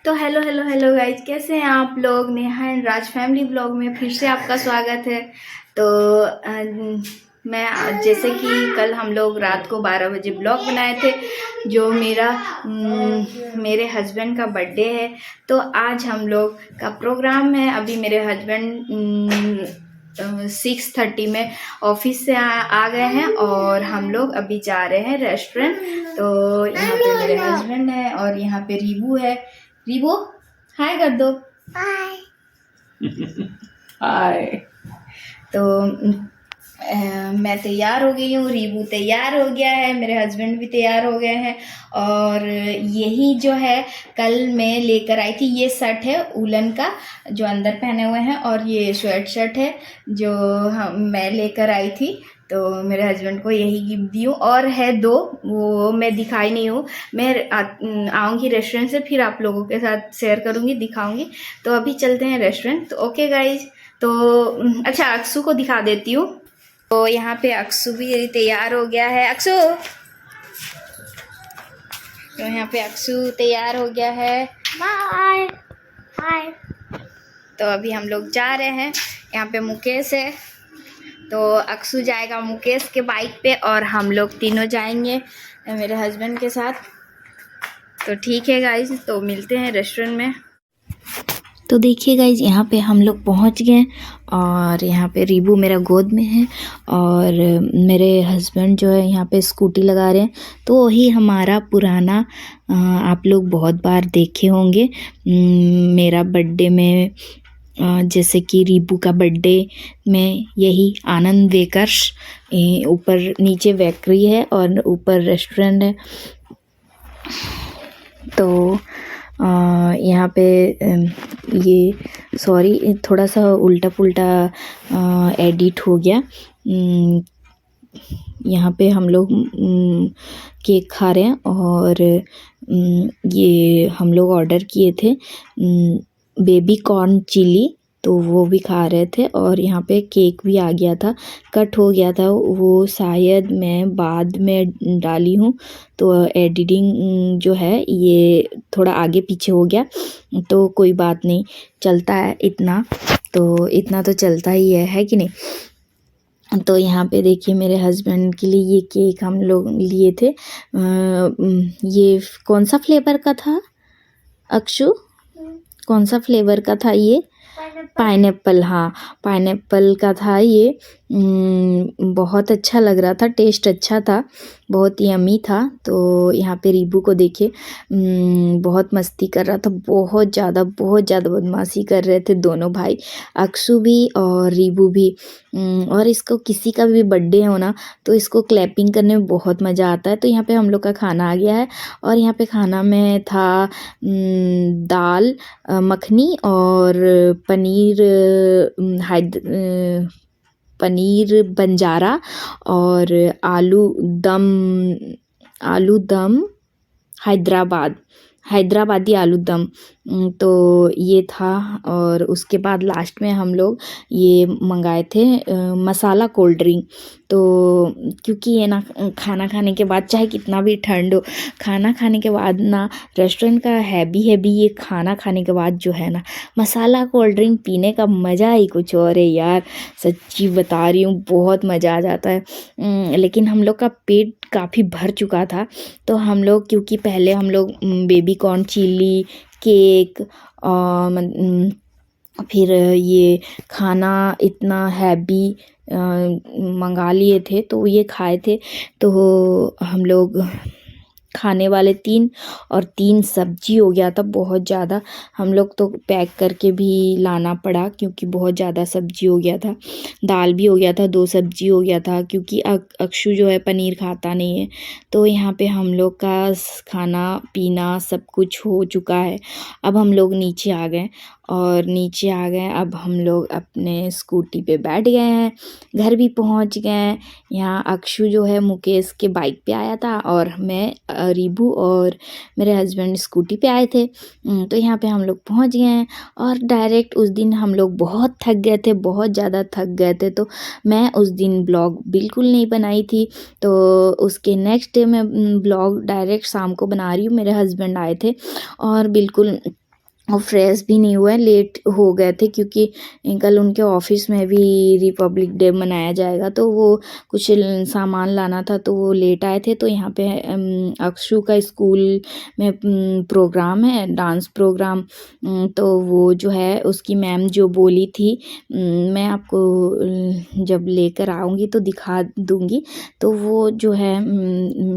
तो hello hello hello guys, कैसे हैं आप लोग। Neha and Raj family blog में फिर से आपका स्वागत है। तो मैं जैसे कि कल हम लोग रात को 12 बजे ब्लॉग बनाए थे, जो मेरे हस्बैंड का बर्थडे है। तो आज हम लोग का प्रोग्राम है। अभी मेरे हस्बैंड 6:30 में ऑफिस से आ गए हैं और हम लोग अभी जा रहे हैं रेस्टोरेंट। तो यहाँ पे मेरे हस्बैंड है और यहाँ पे रीबू है। रीबो हाय कर दो। हाय हाय। तो मैं तैयार हो गई हूँ, रीबू तैयार हो गया है, मेरे हस्बैंड भी तैयार हो गए हैं। और यही जो है कल मैं लेकर आई थी, ये शर्ट है उलन का जो अंदर पहने हुए हैं, और ये स्वेट शर्ट है जो मैं लेकर आई थी। तो मेरे हस्बैंड को यही गिफ्ट दी हूँ। और है दो, वो मैं दिखाई नहीं हूँ। मैं आऊँगी रेस्टोरेंट से, फिर आप लोगों के साथ शेयर करूँगी, दिखाऊँगी। तो अभी चलते हैं रेस्टोरेंट। तो ओके गाइज। तो अच्छा, अक्सू को दिखा देती हूँ। तो यहाँ पे अक्सू भी तैयार हो गया है। अक्सू, तो यहाँ पे अक्सू तैयार हो गया है। Bye bye. तो अभी हम लोग जा रहे हैं। यहाँ पे मुकेश है, तो अक्सू जाएगा मुकेश के बाइक पे और हम लोग तीनों जाएंगे मेरे हस्बैंड के साथ। तो ठीक है गाइज, तो मिलते हैं रेस्टोरेंट में। तो देखिए गाइज, यहाँ पे हम लोग पहुँच गए और यहाँ पे रीबू मेरा गोद में है और मेरे हस्बैंड जो है यहाँ पे स्कूटी लगा रहे हैं। तो वही हमारा पुराना, आप लोग बहुत बार देखे होंगे मेरा बर्थडे में, जैसे कि रीबू का बर्थडे में यही आनंद बेकर्स, ऊपर नीचे बेकरी है और ऊपर रेस्टोरेंट है। तो यहाँ पे ये सॉरी, थोड़ा सा उल्टा पुल्टा एडिट हो गया। यहाँ पे हम लोग केक खा रहे हैं और ये हम लोग ऑर्डर किए थे बेबी कॉर्न चिली, तो वो भी खा रहे थे। और यहाँ पे केक भी आ गया था, कट हो गया था, वो शायद मैं बाद में डाली हूँ, तो एडिटिंग जो है ये थोड़ा आगे पीछे हो गया। तो कोई बात नहीं, चलता है इतना, तो इतना तो चलता ही है कि नहीं। तो यहाँ पे देखिए मेरे हस्बैंड के लिए ये केक हम लोग लिए थे। ये कौन सा फ्लेवर का था अक्षु? कौन सा फ्लेवर का था ये? पाइनएप्पल। हाँ, पाइनएप्पल का था ये। बहुत अच्छा लग रहा था, टेस्ट अच्छा था, बहुत यम्मी था। तो यहाँ पे रीबू को देखिए, बहुत मस्ती कर रहा था, बहुत ज़्यादा बदमाशी कर रहे थे दोनों भाई, अक्षु भी और रीबू भी। और इसको किसी का भी बर्थडे हो ना, तो इसको क्लैपिंग करने में बहुत मज़ा आता है। तो यहाँ पे हम लोग का खाना आ गया है और यहाँ पे खाना में था दाल मखनी और पनीर बंजारा और आलू दम हैदराबादी आलू दम। तो ये था। और उसके बाद लास्ट में हम लोग ये मंगाए थे मसाला कोल्ड ड्रिंक। तो क्योंकि ये ना खाना खाने के बाद, चाहे कितना भी ठंड हो, खाना खाने के बाद ना रेस्टोरेंट का हैवी ये खाना खाने के बाद जो है ना, मसाला कोल्ड ड्रिंक पीने का मज़ा ही कुछ और है यार। सच्ची बता रही हूँ, बहुत मज़ा आ जाता है। लेकिन हम लोग का पेट काफ़ी भर चुका था, तो हम लोग, क्योंकि पहले हम लोग बेबी कॉर्न चिली केक फिर ये खाना इतना हैवी मंगा लिए थे, तो ये खाए थे। तो हम लोग खाने वाले 3 और 3 सब्जी हो गया था बहुत ज़्यादा। हम लोग तो पैक करके भी लाना पड़ा क्योंकि बहुत ज़्यादा सब्जी हो गया था। दाल भी हो गया था, 2 सब्जी हो गया था, क्योंकि अक्षु जो है पनीर खाता नहीं है। तो यहाँ पे हम लोग का खाना पीना सब कुछ हो चुका है। अब हम लोग नीचे आ गए अब हम लोग अपने स्कूटी पे बैठ गए हैं, घर भी पहुँच गए हैं। यहाँ अक्षु जो है मुकेश के बाइक पे आया था और मैं रीबू और मेरे हस्बैंड स्कूटी पे आए थे। तो यहाँ पे हम लोग पहुँच गए हैं और डायरेक्ट उस दिन हम लोग बहुत थक गए थे, बहुत ज़्यादा थक गए थे। तो मैं उस दिन ब्लॉग बिल्कुल नहीं बनाई थी, तो उसके नेक्स्ट डे मैं ब्लॉग डायरेक्ट शाम को बना रही हूँ। मेरे हस्बैंड आए थे और बिल्कुल और फ्रेश भी नहीं हुए, लेट हो गए थे क्योंकि कल उनके ऑफिस में भी रिपब्लिक डे मनाया जाएगा, तो वो कुछ सामान लाना था तो वो लेट आए थे। तो यहाँ पे अक्षु का स्कूल में प्रोग्राम है, डांस प्रोग्राम। तो वो जो है उसकी मैम जो बोली थी, मैं आपको जब लेकर आऊँगी तो दिखा दूँगी। तो वो जो है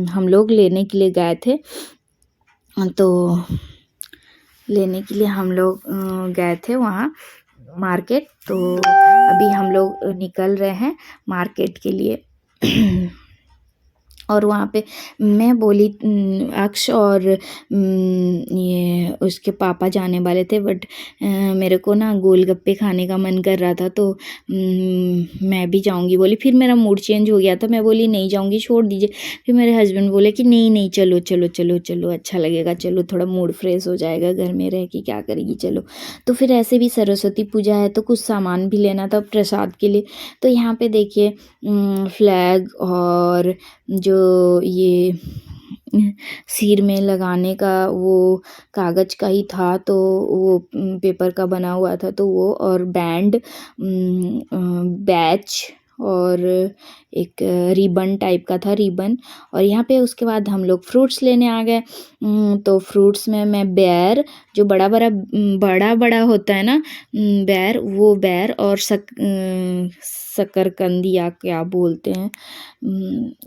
हम लोग लेने के लिए गए थे, तो लेने के लिए हम लोग गए थे वहाँ मार्केट। तो अभी हम लोग निकल रहे हैं मार्केट के लिए। और वहाँ पे मैं बोली अक्ष और ये उसके पापा जाने वाले थे, बट मेरे को ना गोलगप्पे खाने का मन कर रहा था, तो मैं भी जाऊँगी बोली। फिर मेरा मूड चेंज हो गया था, मैं बोली नहीं जाऊँगी, छोड़ दीजिए। फिर मेरे हस्बैंड बोले कि नहीं नहीं चलो चलो चलो चलो, अच्छा लगेगा, चलो थोड़ा मूड फ्रेश हो जाएगा, घर में रह के क्या करेगी, चलो। तो फिर ऐसे भी सरस्वती पूजा है तो कुछ सामान भी लेना था प्रसाद के लिए। तो यहाँ पे देखिए फ्लैग और जो ये सिर में लगाने का वो कागज़ का ही था, तो वो पेपर का बना हुआ था, तो वो और बैंड, बैच और एक रिबन टाइप का था, रिबन। और यहाँ पे उसके बाद हम लोग फ्रूट्स लेने आ गए। तो फ्रूट्स में मैं बेर, जो बड़ा बड़ा होता है ना बेर, वो बेर और शकरकंदी या क्या बोलते हैं,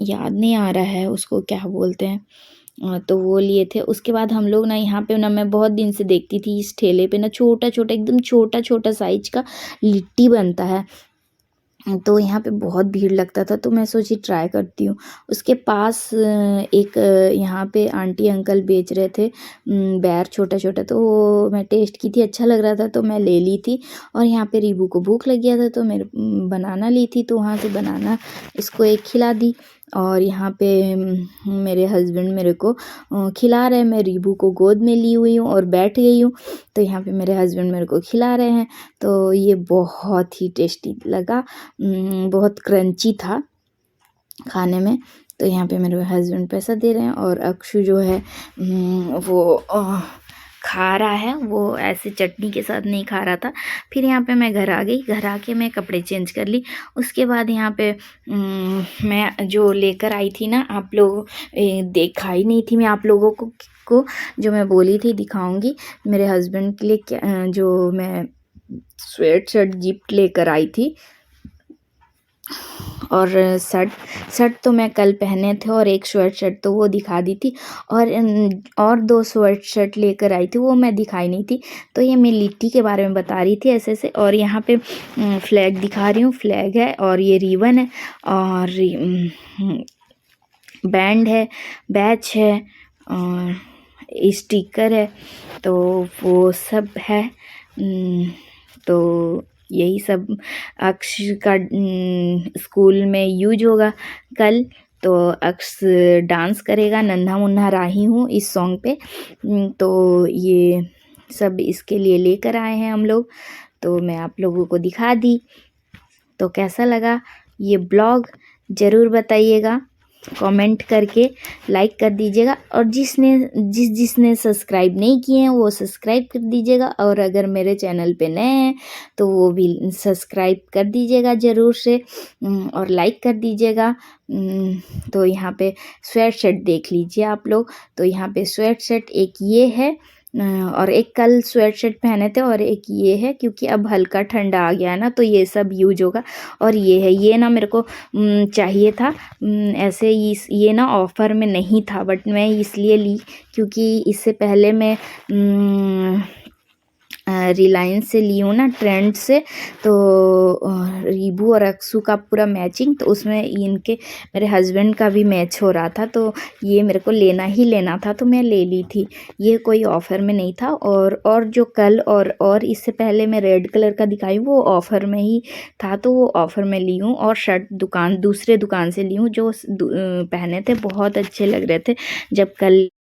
याद नहीं आ रहा है उसको क्या बोलते हैं। तो वो लिए थे। उसके बाद हम लोग ना यहाँ पे ना, मैं बहुत दिन से देखती थी इस ठेले पे ना, छोटा छोटा एकदम छोटा छोटा साइज का लिट्टी बनता है। तो यहाँ पे बहुत भीड़ लगता था, तो मैं सोची ट्राई करती हूँ। उसके पास एक यहाँ पे आंटी अंकल बेच रहे थे बैर छोटा छोटा, तो वो मैं टेस्ट की थी, अच्छा लग रहा था तो मैं ले ली थी। और यहाँ पे रीबू को भूख लग गया था, तो मेरे बनाना ली थी, तो वहाँ से बनाना इसको एक खिला दी। और यहाँ पे मेरे हस्बैंड मेरे को खिला रहे हैं, मैं रीबू को गोद में ली हुई हूँ और बैठ गई हूँ। तो यहाँ पे मेरे हस्बैंड मेरे को खिला रहे हैं। तो ये बहुत ही टेस्टी लगा, बहुत क्रंची था खाने में। तो यहाँ पे मेरे हस्बैंड पैसा दे रहे हैं और अक्षु जो है वो खा रहा है, वो ऐसे चटनी के साथ नहीं खा रहा था। फिर यहाँ पे मैं घर आ गई, घर आके मैं कपड़े चेंज कर ली। उसके बाद यहाँ पे मैं जो लेकर आई थी ना, आप लोग देखा ही नहीं थी मैं आप लोगों को जो मैं बोली थी दिखाऊंगी मेरे हस्बैंड के लिए, जो मैं स्वेट शर्ट गिफ्ट लेकर आई थी। और शर्ट तो मैं कल पहने थे, और एक स्वेट शर्ट तो वो दिखा दी थी, और 2 स्वेट शर्ट लेकर आई थी, वो मैं दिखाई नहीं थी। तो ये मैं लिट्टी के बारे में बता रही थी ऐसे से। और यहाँ पे फ्लैग दिखा रही हूँ, फ्लैग है और ये रिबन है और बैंड है, बैच है और स्टिकर है, तो वो सब है। तो यही सब अक्ष का स्कूल में यूज होगा कल। तो अक्ष डांस करेगा, नन्हा मुन्ना राही हूँ इस सॉन्ग पे। तो ये सब इसके लिए लेकर आए हैं हम लोग, तो मैं आप लोगों को दिखा दी। तो कैसा लगा ये ब्लॉग ज़रूर बताइएगा, कमेंट करके लाइक कर दीजिएगा। और जिसने सब्सक्राइब नहीं किए हैं वो सब्सक्राइब कर दीजिएगा, और अगर मेरे चैनल पे नए हैं तो वो भी सब्सक्राइब कर दीजिएगा ज़रूर से, और लाइक कर दीजिएगा। तो यहाँ पे स्वेट शर्ट देख लीजिए आप लोग। तो यहाँ पे स्वेट शर्ट एक ये है, और एक कल स्वेट शर्ट पहने थे, और एक ये है, क्योंकि अब हल्का ठंडा आ गया है ना, तो ये सब यूज होगा। और ये है, ये ना मेरे को चाहिए था ऐसे, ये ना ऑफ़र में नहीं था, बट मैं इसलिए ली क्योंकि इससे पहले मैं रिलायंस से ली हूँ ना, ट्रेंड से। तो रीबू और अक्सू का पूरा मैचिंग, तो उसमें इनके मेरे हस्बैंड का भी मैच हो रहा था, तो ये मेरे को लेना ही लेना था, तो मैं ले ली थी। ये कोई ऑफ़र में नहीं था। और जो कल और इससे पहले मैं रेड कलर का दिखाई, वो ऑफ़र में ही था, तो वो ऑफ़र में ली हूँ। और शर्ट दूसरे दुकान से ली हूँ, जो पहने थे बहुत अच्छे लग रहे थे जब कल